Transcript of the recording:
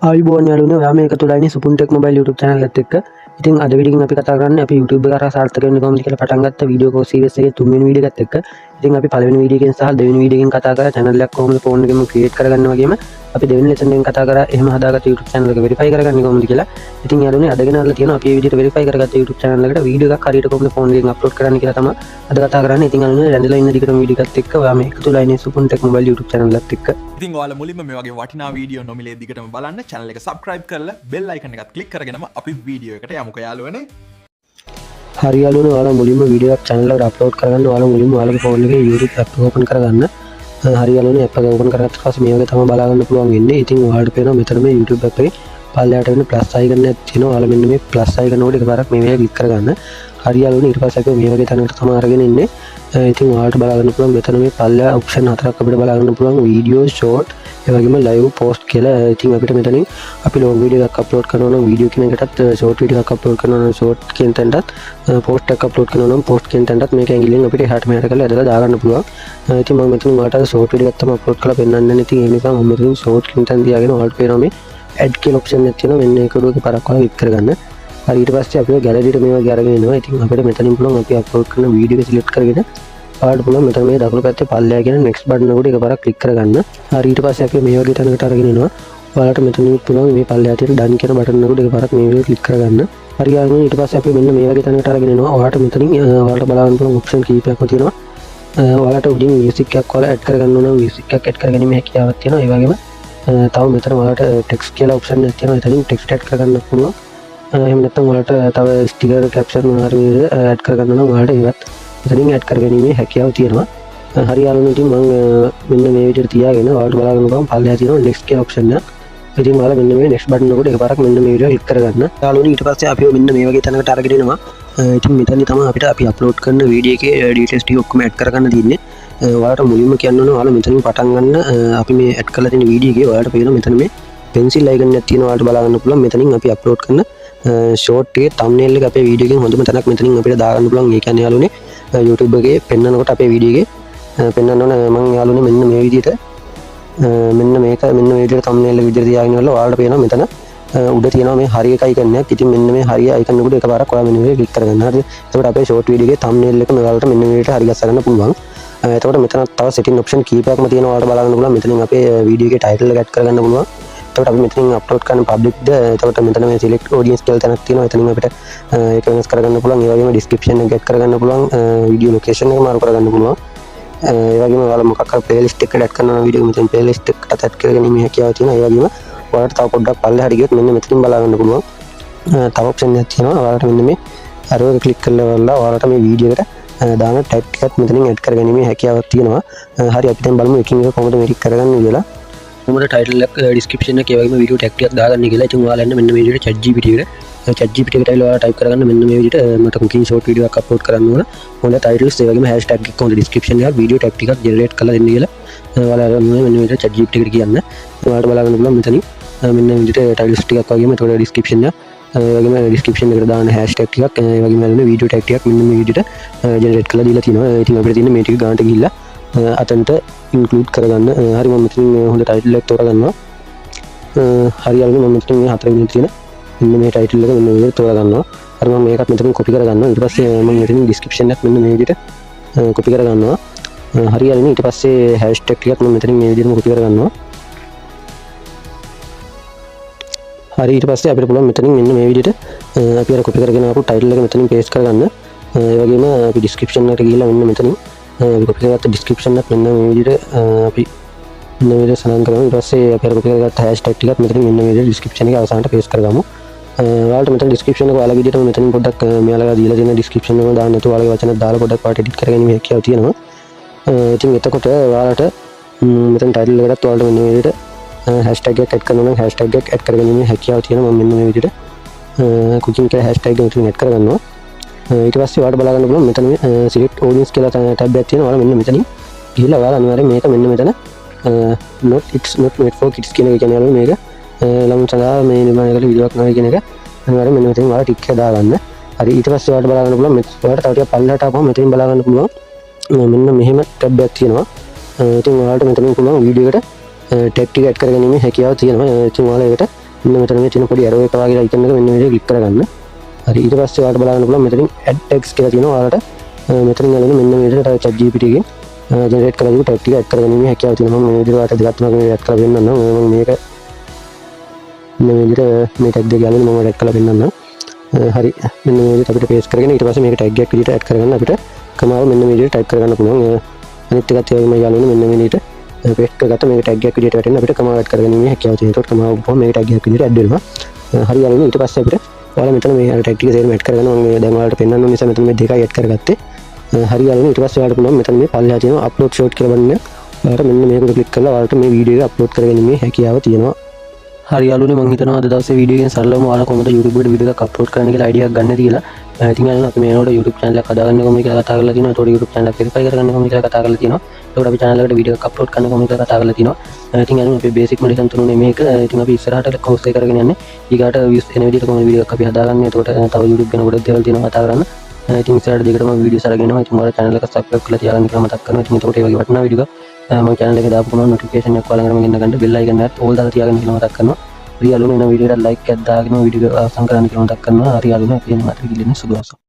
ආයුබෝවන් යාළුවනේ ඔයා මේක තුලයිනේ Supun tech mobile YouTube channel එකත් එක්ක. ඉතින් අද වීඩියෝ එකකින් අපි කතා කරන්නේ අපි YouTube එක කරා සාර්ථක වෙන්න කොහොමද කියලා පටන් ගත්ත වීඩියෝ කෝස් සීරීස් එකේ තුන්වෙනි වීඩියෝ එකත් එක්ක. ඉතින් අපි පළවෙනි වීඩියෝ එකෙන් සහ දෙවෙනි වීඩියෝ එකෙන් කතා කරා channel එකක් කොහොමද ෆෝන් එකෙන්ම ක්‍රියේට් කරගන්න වගේම අපි දෙවෙනි ලෙසන් එකෙන් කතා කරා එහෙම හදාගත්ත YouTube channel එක verify කරගන්නේ කොහොමද කියලා. ඉතින් යාළුවනේ අද ගෙනල්ලා තියෙනවා අපි මේ විදිහට verify කරගත්ත YouTube channel එකට වීඩියෝ එකක් හරියට කොහොමද ෆෝන් එකෙන් අප්ලෝඩ් කරන්න කියලා තමයි අද කතා කරන්නේ. ඉතින් යාළුවනේ රැඳිලා ඉන්න දිගටම වීඩියෝ එකත් එක්ක ඔයා මේක තුලයිනේ Supun tech mobile YouTube channel එකත් එක්ක. ඉතින් ඔයාලා මුලින්ම මේ වගේ වටිනා වීඩියෝ නොමිලේ දිගටම බලන්න channel එක subscribe කරලා bell icon එකත් click කරගෙනම අපි වීඩියෝ එකට යමුකෝ යාළුවනේ. හරි යාළුවනේ ඔයාලා මුලින්ම වීඩියෝ එකක් channel එකට අප්ලෝඩ් කරගන්න ඔයාලා මුලින්ම ඔයාලගේ ෆෝන් එකේ YouTube app එක open කරගන්න. හරි යාළුවනේ app එක open කරගත්ත පස්සේ මේ වගේ තමයි බලා ගන්න පුළුවන් වෙන්නේ. ඉතින් ඔයාලට පේනවා මෙතන මේ YouTube app එකේ පල්ලයට වෙන plus icon එකක් තියෙනවා. ඔයාලා මෙන්න මේ plus icon එකට එකපාරක් මේ වගේ click කරගන්න. හරි යාළුවනේ ඊට පස්සේ අපි මේ වගේ තැනකට තමයි අරගෙන ඉන්නේ. ඉතින් ඔයාලට බලා ගන්න පුළුවන් මෙතන මේ පල්ලය option හතරක් අපිට බලා ගන්න පුළුවන් video short ඒ වගේම live post කියලා. ඉතින් අපිට මෙතනින් අපි long video එකක් upload කරනවා නම් video කියන එකටත් short video එකක් upload කරනවා නම් short කියන තැනටත් post එකක් upload කරනවා නම් post කියන තැනටත් මේක ඇඟිල්ලෙන් අපිට එහාට මෙහාට කරලා ඇදලා දාගන්න පුළුවන්. ඉතින් මම මෙතන ඔයාලට short video එකක් තමයි upload කරලා පෙන්නන්න. ඉතින් ඒ නිසා මම මෙතනින් short කියන තැන තියාගෙන ඔයාලට පේනවා මේ add කියලා option එකක් තියෙනවා. මෙන්න ඒක උඩ පාරක් වල click කරගන්න. හරි ඊට පස්සේ අපි gallery එකට මේ වගේ අරගෙන එනවා. ඉතින් අපිට මෙතනින් පුළුවන් අපි upload කරන video එක select කරගෙන ඔයාලට පුළුවන් මෙතන මේ දකුණු පැත්තේ පල්ලෙය කියන next button එකට එකපාරක් click කරගන්න. හරි ඊට පස්සේ අපි මේ වගේ තැනකට අරගෙන එනවා. ඔයාලට මෙතනින් පුළුවන් මේ පල්ලෙය තියෙන done කියන button එකට එකපාරක් මේ විදිහට click කරගන්න. හරි යාළුවනේ ඊට පස්සේ අපි මෙන්න මේ වගේ තැනකට අරගෙන එනවා. ඔයාලට මෙතනින් ඔයාලට බලන්න පුළුවන් option කීපයක්ම තියෙනවා. ඔයාලට උඩින් music එකක් ඔයාලා add කරගන්න ඕන නම් music එකක් add කරගැනීමේ හැකියාවක් තියෙනවා. ඒ වගේම තව මෙතන ඔයාලට text කියලා option එකක් තියෙනවා. එතනින් text add කරගන්න පුළුවන්. එහෙම නැත්නම් ඔයාලට තව sticker caption මොනවා හරි add කරගන්න නම් ඔයාලට ඒවත් එතනින් add කරගැනීමේ හැකියාව තියෙනවා. හරි යාළුවනේ ඉතින් මම මෙන්න මේ විදිහට තියාගෙන ඔයාලට බලා ගන්න පුළුවන් පල්ලෙහා තියෙනවා next කියන option එක. ඉතින් ඔයාලා මෙන්න මේ next button එකට එකපාරක් මෙන්න මේ විදිහට click කරගන්න. යාළුවනේ ඊට පස්සේ අපි මෙන්න මේ වගේ තැනකට අරගෙන එනවා. ඉතින් මෙතනදී තමයි අපිට අපි upload කරන වීඩියෝ එකේ details ටික ඔක්කොම add කරගන්න තියෙන්නේ. ඔයාලට මුලින්ම කියන්න ඕනේ ඔයාලා මෙතනින් පටන් ගන්න අපි මේ add කරලා තියෙන වීඩියෝ එකේ ඔයාලට පේනවා මෙතන මේ pencil icon එකක් තියෙනවා. ඔයාලට බලා ගන්න පුළුවන් මෙතනින් අපි upload කරන short එකේ thumbnail එක අපේ වීඩියෝ එකෙන් හොඳම තැනක් මෙතනින් අපිට දාගන්න පුළුවන්. ඒ කියන්නේ යාළුවනේ YouTube එකේ පෙන්නනකොට අපේ වීඩියෝ එකේ පෙන්නන්න ඕන මම යාළුවනේ මෙන්න මේ විදිහට මෙන්න මේක මෙන්න මේ විදිහට thumbnail එක විදිහට තියාගෙන ඉවරලා ඔයාලට පේනවා මෙතන උඩ තියෙනවා මේ හරිය එක icon එකක්. ඉතින් මෙන්න මේ හරිය icon එකට එකපාරක් ඔයාලා මෙන්න මේ click කරගන්න. හරිද? එතකොට අපේ short video එකේ thumbnail එක ඔයාලට මෙන්න මේ විදිහට හරි ගස්ස ගන්න පුළුවන්. එතකොට මෙතන තව setting option කීපයක්ම තියෙනවා. ඔයාලට බලන්න පුළුවන් මෙතනින් අපේ video එකේ title එක add කරගන්න පුළුවන්. එතකොට අපි මෙතනින් අප්ලෝඩ් කරන පබ්ලික්ද එතකොට මෙතන මේ select audience කියලා තැනක් තියෙනවා. එතනින් අපිට ඒක වෙනස් කරගන්න පුළුවන්. ඒ වගේම description එක get කරගන්න පුළුවන්. video location එක මාරු කරගන්න පුළුවන්. ඒ වගේම ඔයාලා මොකක් හරි playlist එකකට add කරනවා නම් video මෙතන playlist එකකට add කරගෙන මේ හැකියාව තියෙනවා. ඒ වගේම ඔයාලට තව පොඩ්ඩක් පල්ලෙහාට ගියොත් මෙන්න මෙතනින් බලා ගන්න පුළුවන්. තව option එකක් තියෙනවා. ඔයාලට මෙන්න මේ arrow එක click කරලා ඔයාලට මේ video එකට දාන tag ටිකත් මෙතනින් add කරගැනීමේ හැකියාවක් තියෙනවා. හරි අපි දැන් බලමු එකින් එක කොහොමද මේක කරගන්නේ කියලා. කොහොමද title එක description එක ඒ වගේම video tag ටිකක් දාගන්න කියලා. ඉතින් ඔයාලා යන්න මෙන්න මේ විදිහට ChatGPT එකට ChatGPT එකට ඔයාලා type කරගන්න මෙන්න මේ විදිහට මට cooking short video එකක් upload කරන්න ඕන. හොඳ titles ඒ වගේම hashtag එක හොඳ description එකක් video tag ටිකක් generate කරලා දෙන්න කියලා. ඔයාලා මෙන්න මේ විදිහට ChatGPT එකට කියන්න. ඔයාලට බලා ගන්න පුළුවන් මෙතනින් මෙන්න මේ විදිහට titles ටිකක් වගේම ඒකට description එක ඒ වගේම description එකට දාන hashtag ටිකක් ඒ වගේම අරගෙන video tag ටිකක් මෙන්න මේ විදිහට generate කරලා දීලා තිනවා. ඉතින් අපිට තියෙන්නේ මේ ටික ගානට ගිහිල්ලා අතනට include කරගන්න. හරි මම මෙතනින් හොඳ title එකක් තෝරගන්නවා. හරි යාළුවනේ මම මෙතන මේ හතර වෙනින් තියෙන මෙන්න මේ title එක මෙන්න මේ විදිහට තෝරගන්නවා. හරි මම මේකත් මෙතනින් copy කරගන්නවා. ඊට පස්සේ මම මෙතනින් description එකත් මෙන්න මේ විදිහට copy කරගන්නවා. හරි යාළුවනේ ඊට පස්සේ hashtag ටිකත් මම මෙතනින් මේ විදිහටම copy කරගන්නවා. හරි ඊට පස්සේ අපිට පුළුවන් මෙතනින් මෙන්න මේ විදිහට අපි අර copy කරගෙන ආපු title එක මෙතනින් paste කරගන්න. ඒ වගේම අපි description එකට ගිහිල්ලා මෙන්න මෙතනින් අපි copy කරගත්ත description එකත් මෙන්න මේ විදිහට අපි මෙන්න මේ විදිහට සඳහන් කරමු. ඊට පස්සේ අපි අර copy කරගත්ත hashtag ටිකත් මෙතනින් මෙන්න මේ විදිහට description එක අවසානට paste කරගමු. ඔයාලට මෙතන description එක ඔයාලගේ විදිහටම මෙතනින් පොඩ්ඩක් මෙයාලා දීලා තියෙන description එක දාන්න නැතුව ඔයාලගේ වචන දාලා පොඩ්ඩක් පාට edit කරගැනීමේ හැකියාව තියෙනවා. ඉතින් එතකොට ඔයාලට මෙතන title එකටත් ඔයාලට මෙන්න මේ විදිහට hashtag එක add කරනවා නම් hashtag එක add කරගැනීමේ හැකියාව තියෙනවා. මම මෙන්න මේ විදිහට cooking කියලා hashtag එක මෙතනින් add කරගන්නවා. ඊට පස්සේ ඔයාලට බලා ගන්න පුළුවන් මෙතන මේ select audience කියලා tab එකක් තියෙනවා. ඔයාලා මෙන්න මෙතනින් ගිහිල්ලා ඔයාලා අනිවාර්යෙන් මේක මෙන්න මෙතන it's not made for kids කියන එක කියන්නේ මේක ළමුන් සඳහා මේ නිර්මාණය කළ වීඩියෝවක් නෙවෙයි කියන එක අනිවාර්යෙන් මෙන්න මෙතනින් ඔයාලා ටික් එක දාගන්න. හරි ඊට පස්සේ ඔයාලට බලා ගන්න පුළුවන් ඔයාලට තව ටිකක් පල්ලෙහාට ආපුවම මෙතනින් බලා ගන්න පුළුවන් මෙන්න මෙහෙම tab එකක් තියෙනවා. ඉතින් ඔයාලට මෙතනින් පුළුවන් වීඩියෝ එකට tag ටික add කරගැනීමේ හැකියාව තියෙනවා. ඉතින් ඔයාලා ඒකට මෙන්න මෙතන මේ තියෙන පොඩි arrow එක වගේ icon එක මෙන්න මේ විදිහට ක්ලික් කරගන්න. හරි ඊට පස්සේ ඔයාලට බලන්න පුළුවන් මෙතනින් add text කියලා තියෙනවා. ඔයාලට මෙතනින් අරගෙන මෙන්න මේ විදිහට chat GPT එකෙන් ජෙනරේට් කරලා දීපු ටැග් ටික ඇඩ් කරගන්න හැකියාව තියෙනවා. මම මේ විදිහට ඔයාලට දෙකක් තුනක් මේ ඇඩ් කරලා දෙන්නම්. මම මේක මේ විදිහට මේ ටැග් දෙක ගානේ මම ඇඩ් කරලා දෙන්නම්. හරි මෙන්න මේ විදිහට අපිට පේස්ට් කරගෙන ඊට පස්සේ මේක ටැග් එකක් විදිහට ඇඩ් කරගන්න අපිට කමාව මෙන්න මේ විදිහට ටයිප් කරගන්න පුළුවන්. අනිත් එකත් ඒ වගේම යාළුවනේ මෙන්න මේ විදිහට පේස්ට් කරගත්ත මේක ටැග් එකක් විදිහට වැටෙන්න අපිට කමාව ඇඩ් කරගන්න හැකියාව තියෙනවා. ඒකට කමාව ගොපුවම මේක ටැග් එකක් විදිහට ඇඩ් වෙනවා. හරි යාළුවනේ ඊට පස්සේ අපිට ඔයාලා මෙතන මේ ටැග් ටික සේරම ඇඩ් කරගන්න මම දැන් ඔයාලට පෙන්වන්න නිසා මෙතන මේ දෙකයි ඇඩ් කරගත්තේ. හරි යාළුවනේ ඊට පස්සේ ඔයාලට පුළුවන් මෙතන මේ පල්ලෙහා තියෙනවා අප්ලෝඩ් ෂෝට් කියලා බලන්න. ඔයාලට මෙන්න මේකට ක්ලික් කරලා ඔයාලට මේ වීඩියෝ එක අප්ලෝඩ් කරගැනීමේ හැකියාව තියෙනවා. හරි යාළුවනේ මම හිතනවා අද දවසේ වීඩියෝ එකෙන් සරලවම ඔයාලා කොහොමද YouTube එකට වීඩියෝ එකක් අප්ලෝඩ් කරන්න කියලා අයිඩියා එකක් ගන්න කියලා. ඉතින් යාළුවනේ අපි මේනෝට YouTube channel එකක් හදාගන්න කොහොමද කියලා කතා කරලා තියෙනවා. ඒතකොට YouTube channel එක verify කරගන්න කොහොමද කියලා කතා කරලා තියෙනවා. ඒතකොට අපි channel එකට වීඩියෝ එකක් අප්ලෝඩ් කරන්න කොහොමද කියලා කතා කරලා තියෙනවා. ඉතින් යාළුවනේ අපි බේසික් මොඩියම් තුනේ මේක. ඉතින් අපි ඉස්සරහට course එක කරගෙන යන්නේ. ඊගාට views එන විදිහට කොහොමද වීඩියෝ එකක් අපි හදාගන්නේ. ඒතකොට තව YouTube ගැන ගොඩක් දේවල් තියෙනවා කතා කරන්න. ඉතින් ඉස්සරහට දෙකටම වීඩියෝස් අරගෙන යනවා. ඉතින් ඔයාලා channel එක subscribe කරලා තියාගන්න කියලා මතක් කරනවා. ඉතින් ඒතකොට ඒ වගේ වටිනා වීඩියෝ එකක් මම channel එකේ දාපු ගමන් notification එකක් ඔයාලගෙනම ගෙන්න ගන්න bell icon එකත් all දාලා තියාගන්න කියලා මතක් කරනවා. හරි යාළුවනේ එන වීඩියෝ එකට like එකක් දාගෙන වීඩියෝ එක අවසන් කරන්න කියලා මතක් කරනවා. හරි යාළුවනේ අපි එන මාතෘකාව ඉල්ලන්නේ සුබ දවසක්.